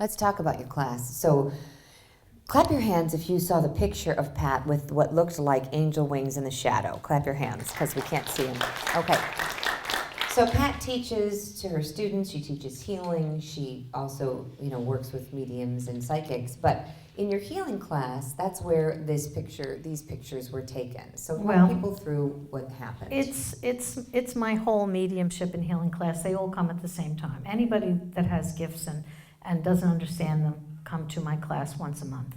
Let's talk about your class. So, clap your hands if you saw the picture of Pat with what looked like angel wings in the shadow. Clap your hands, because we can't see him. Okay. So Pat teaches to her students. She teaches healing. She also, works with mediums and psychics. But in your healing class, that's where these pictures were taken. So walk people through what happened. It's my whole mediumship and healing class. They all come at the same time. Anybody that has gifts and doesn't understand them come to my class once a month.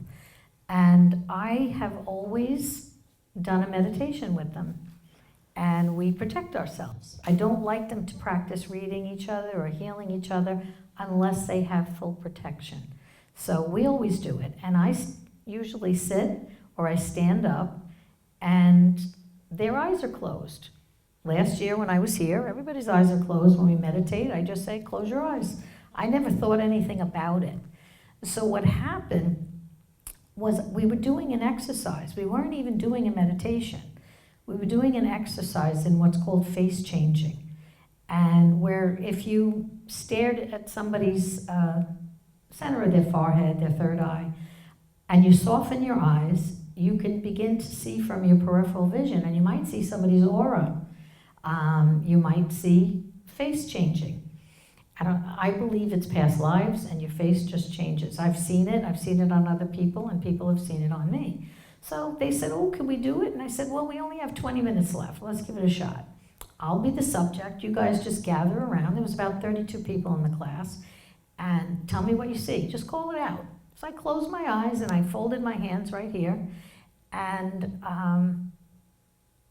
And I have always done a meditation with them. And we protect ourselves. I don't like them to practice reading each other or healing each other unless they have full protection. So we always do it. And I usually sit or I stand up and their eyes are closed. Last year when I was here, everybody's eyes are closed when we meditate. I just say, close your eyes. I never thought anything about it. So what happened was we were doing an exercise. We weren't even doing a meditation. We were doing an exercise in what's called face changing. And where if you stared at somebody's center of their forehead, their third eye, and you soften your eyes, you can begin to see from your peripheral vision, and you might see somebody's aura. You might see face changing. I believe it's past lives, and your face just changes. I've seen it on other people, and people have seen it on me. So they said, oh, can we do it? And I said, well, we only have 20 minutes left. Let's give it a shot. I'll be the subject. You guys just gather around. There was about 32 people in the class. And tell me what you see. Just call it out. So I closed my eyes and I folded my hands right here. And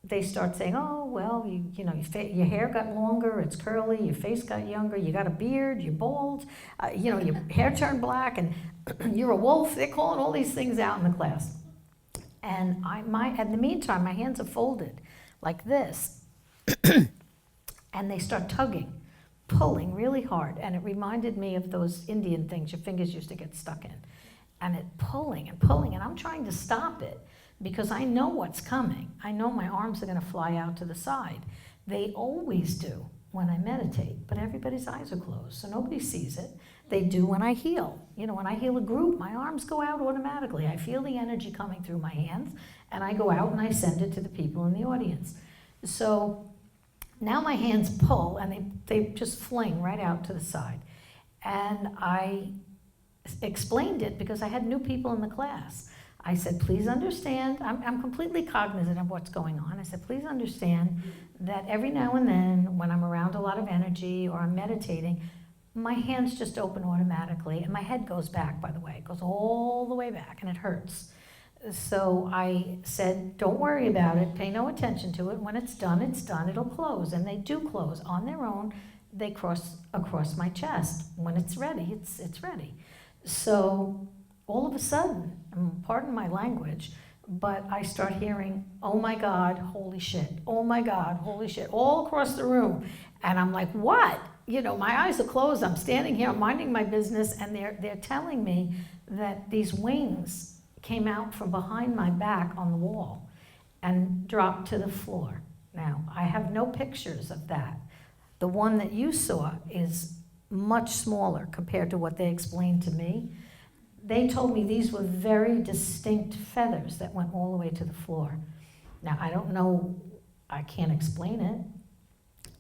they start saying, oh, well, your hair got longer, it's curly, your face got younger, you got a beard, you're bald, your hair turned black, and you're a wolf. They're calling all these things out in the class. And in the meantime, my hands are folded like this. And they start tugging, pulling really hard. And it reminded me of those Indian things your fingers used to get stuck in. And it pulling and pulling, and I'm trying to stop it because I know what's coming. I know my arms are gonna fly out to the side. They always do when I meditate, but everybody's eyes are closed, so nobody sees it. They do when I heal. When I heal a group, my arms go out automatically. I feel the energy coming through my hands, and I go out and I send it to the people in the audience. So now my hands pull, and they just fling right out to the side. And I explained it because I had new people in the class. I said, please understand, I'm completely cognizant of what's going on. I said, please understand that every now and then when I'm around a lot of energy or I'm meditating, my hands just open automatically, and my head goes back, by the way. It goes all the way back, and it hurts. So I said, don't worry about it. Pay no attention to it. When it's done, it'll close. And they do close on their own. They cross across my chest. When it's ready, it's ready. So all of a sudden, pardon my language, but I start hearing, oh my God, holy shit, oh my God, holy shit, all across the room. And I'm like, what? My eyes are closed, I'm standing here, I'm minding my business, and they're telling me that these wings came out from behind my back on the wall and dropped to the floor. Now, I have no pictures of that. The one that you saw is much smaller compared to what they explained to me. They told me these were very distinct feathers that went all the way to the floor. Now, I don't know, I can't explain it.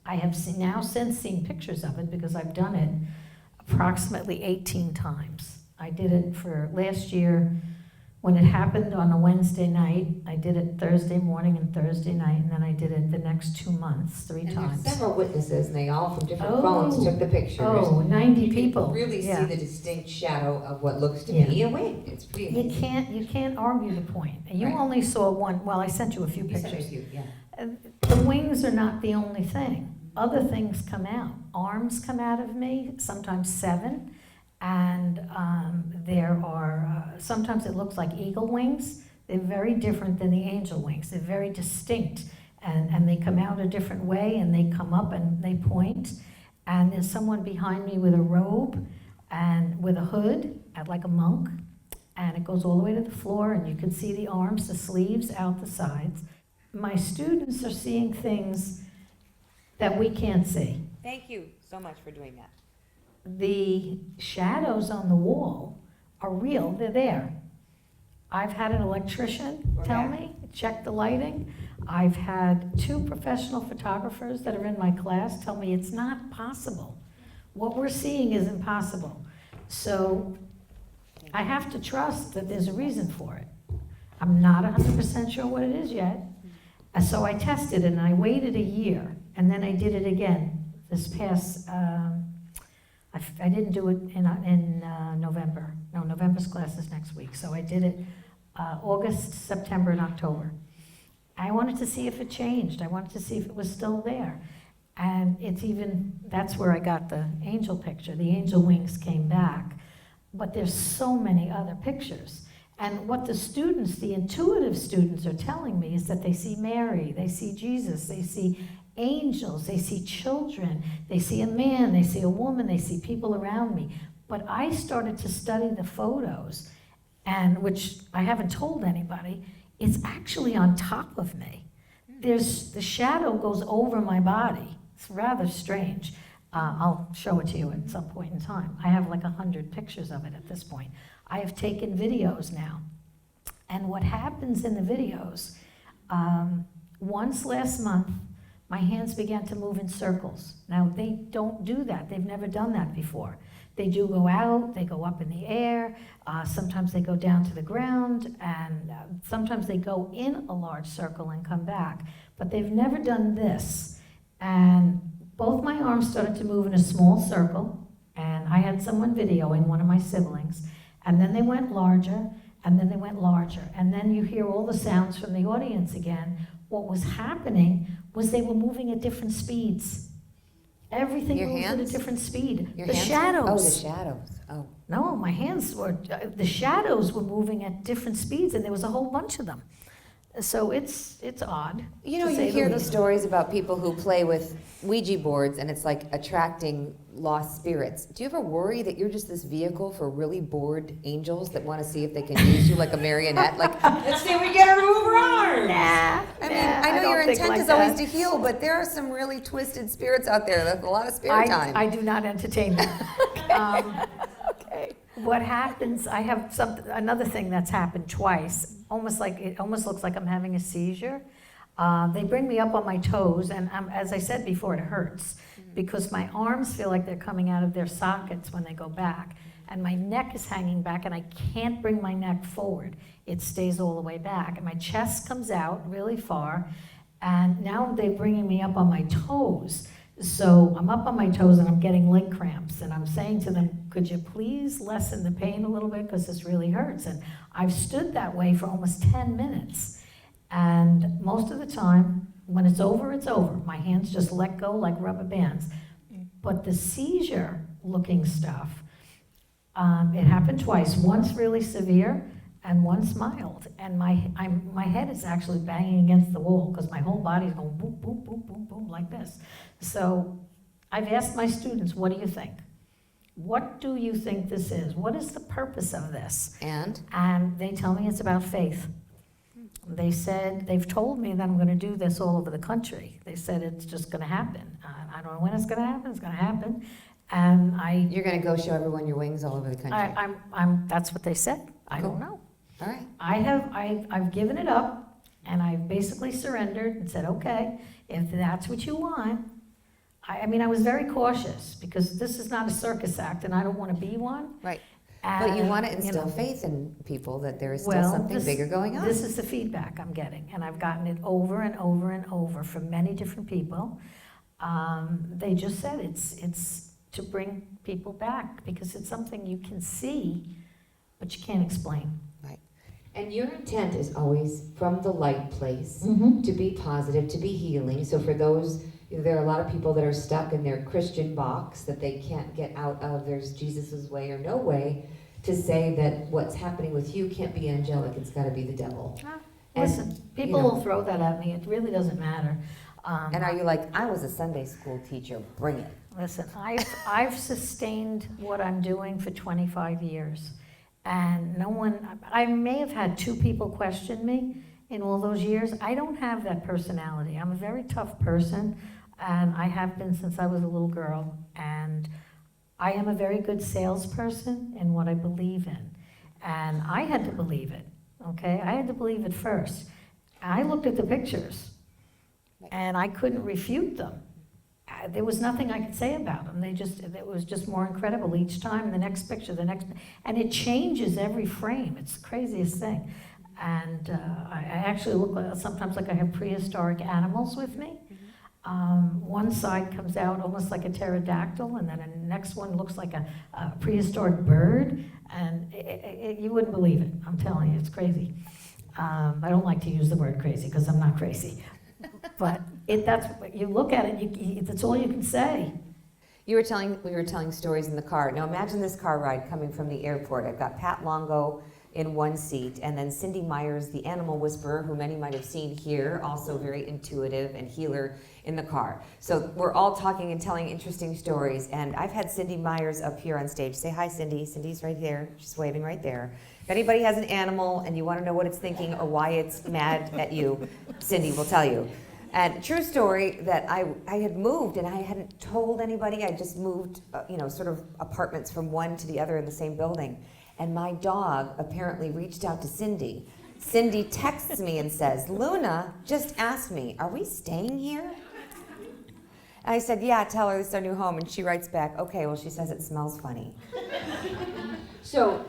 I have since seen pictures of it because I've done it approximately 18 times. I did it for last year when it happened on a Wednesday night. I did it Thursday morning and Thursday night, and then I did it the next 2 months, three times. There's several witnesses, and they all from different phones took the pictures. 90 people. You can really see the distinct shadow of what looks to be a wing. It's pretty amazing. You can't argue the point. You only saw one. Well, I sent you a few pictures. Sent a few, yeah. The wings are not the only thing. Other things come out. Arms come out of me, sometimes 7. And there are, sometimes it looks like eagle wings. They're very different than the angel wings. They're very distinct. And they come out a different way, and they come up and they point. And there's someone behind me with a robe and with a hood, like a monk. And it goes all the way to the floor, and you can see the arms, the sleeves out the sides. My students are seeing things that we can't see. Thank you so much for doing that. the shadows on the wall are real, they're there. I've had an electrician tell me, check the lighting. I've had 2 professional photographers that are in my class tell me it's not possible. What we're seeing is impossible. So I have to trust that there's a reason for it. I'm not 100% sure what it is yet. And so I tested it and I waited a year and then I did it again this past, I didn't do it in November. No, November's class is next week. So I did it August, September, and October. I wanted to see if it changed. I wanted to see if it was still there. And it's even, that's where I got the angel picture. The angel wings came back. But there's so many other pictures. And what the students, the intuitive students are telling me is that they see Mary, they see Jesus, they see angels, they see children, they see a man, they see a woman, they see people around me. But I started to study the photos, and which I haven't told anybody, it's actually on top of me. The shadow goes over my body. It's rather strange. I'll show it to you at some point in time. I have like 100 pictures of it at this point. I have taken videos now. And what happens in the videos, once last month, my hands began to move in circles. Now, they don't do that. They've never done that before. They do go out, they go up in the air, sometimes they go down to the ground, and sometimes they go in a large circle and come back. But they've never done this. And both my arms started to move in a small circle, and I had someone videoing, one of my siblings, and then they went larger, and then they went larger, and then you hear all the sounds from the audience again. What was happening was they were moving at different speeds. Everything moves at a different speed. Your the hands? shadows. Oh, the shadows. Oh. No, my hands were, the shadows were moving at different speeds, and there was a whole bunch of them. So it's odd. You know, you hear the stories about people who play with Ouija boards and it's like attracting lost spirits. Do you ever worry that you're just this vehicle for really bored angels that want to see if they can use you like a marionette? Like, let's see if we get her to move her arms. Nah, I know your intent is always to heal, but there are some really twisted spirits out there. That's a lot of spare time. I do not entertain that. Okay. What happens, I have another thing that's happened twice, it almost looks like I'm having a seizure. They bring me up on my toes, and as I said before, it hurts because my arms feel like they're coming out of their sockets when they go back, and my neck is hanging back, and I can't bring my neck forward. It stays all the way back, and my chest comes out really far, and now they're bringing me up on my toes. So I'm up on my toes and I'm getting leg cramps, and I'm saying to them, could you please lessen the pain a little bit because this really hurts? And I've stood that way for almost 10 minutes. And most of the time, when it's over, it's over. My hands just let go like rubber bands. But the seizure looking stuff, it happened twice, once really severe and once mild. And my head is actually banging against the wall because my whole body is going boom, boom, boom, boom, boom, like this. So I've asked my students, what do you think? What do you think this is? What is the purpose of this? And they tell me it's about faith. They said, they've told me that I'm going to do this all over the country. They said it's just going to happen. I don't know when it's going to happen. It's going to happen. And You're going to go show everyone your wings all over the country. That's what they said. I Cool. don't know. All right. I've given it up, and I've basically surrendered and said, okay, if that's what you want. I mean, I was very cautious because this is not a circus act, and I don't want to be one. Right. But you want to instill faith in people that there is still something bigger going on. This is the feedback I'm getting, and I've gotten it over and over and over from many different people. They just said it's to bring people back because it's something you can see, but you can't explain. Right. And your intent is always from the light place, to be positive, to be healing. So for those, there are a lot of people that are stuck in their Christian box that they can't get out of. There's Jesus's way or no way to say that what's happening with you can't be angelic. It's got to be the devil. Listen, people will throw that at me. It really doesn't matter. And are you like, I was a Sunday school teacher, bring it. Listen, I've sustained what I'm doing for 25 years. And I may have had 2 people question me in all those years. I don't have that personality. I'm a very tough person, and I have been since I was a little girl. And I am a very good salesperson in what I believe in. And I had to believe it, okay? I had to believe it first. I looked at the pictures, and I couldn't refute them. There was nothing I could say about them. It was just more incredible each time. The next picture, and it changes every frame. It's the craziest thing. And I actually look sometimes like I have prehistoric animals with me. One side comes out almost like a pterodactyl, and then the next one looks like a prehistoric bird, and you wouldn't believe it. I'm telling you, it's crazy. I don't like to use the word crazy because I'm not crazy, but that's you look at it. That's all you can say. We were telling stories in the car. Now imagine this car ride coming from the airport. I've got Pat Longo in one seat, and then Cindy Myers, the animal whisperer, who many might have seen here, also very intuitive and healer, in the car. So we're all talking and telling interesting stories, and I've had Cindy Myers up here on stage. Say hi, Cindy. Cindy's right there. She's waving right there. If anybody has an animal and you want to know what it's thinking or why it's mad at you, Cindy will tell you. And true story that I had moved and I hadn't told anybody. I just moved, sort of apartments from one to the other in the same building. And my dog apparently reached out to Cindy. Cindy texts me and says, "Luna just asked me, are we staying here?" And I said, "Yeah, tell her this is our new home." And she writes back, "Okay, well, she says it smells funny." So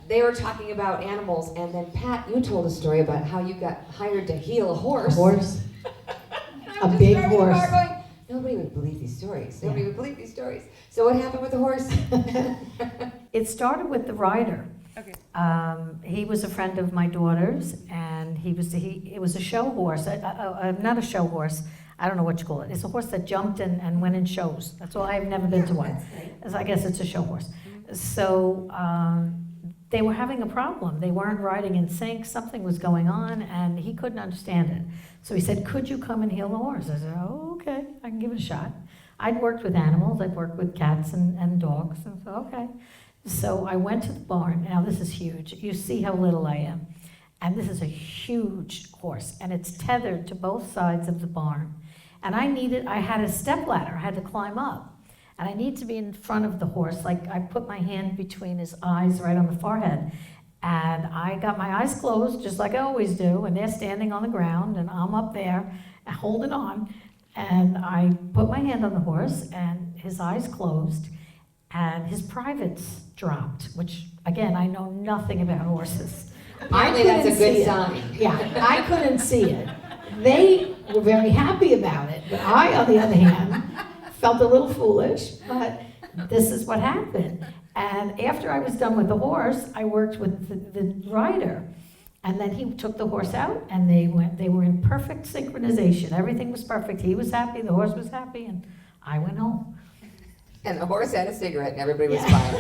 they were talking about animals, and then Pat, you told a story about how you got hired to heal a horse. A horse. A big horse. Going, nobody would believe these stories. Nobody would believe these stories. So what happened with the horse? It started with the rider. Okay. He was a friend of my daughter's, and it was a show horse. Not a show horse. I don't know what you call it. It's a horse that jumped and went in shows. That's all. I've never been to one. I guess it's a show horse. So they were having a problem. They weren't riding in sync. Something was going on, and he couldn't understand it. So he said, "Could you come and heal the horse?" I said, "Oh, okay, I can give it a shot." I'd worked with animals. I'd worked with cats and dogs. And so, okay. So I went to the barn. Now, this is huge. You see how little I am. And this is a huge horse, and it's tethered to both sides of the barn. And I had a stepladder. I had to climb up. And I need to be in front of the horse. Like, I put my hand between his eyes right on the forehead. And I got my eyes closed, just like I always do, and they're standing on the ground, and I'm up there holding on. And I put my hand on the horse, and his eyes closed, and his privates dropped, which, again, I know nothing about horses. Apparently that's a good sign. Yeah, I couldn't see it. They were very happy about it, but I, on the other hand, felt a little foolish, but this is what happened. And after I was done with the horse, I worked with the rider. And then he took the horse out, and they were in perfect synchronization. Everything was perfect. He was happy, the horse was happy, and I went home. And the horse had a cigarette, and everybody was fine.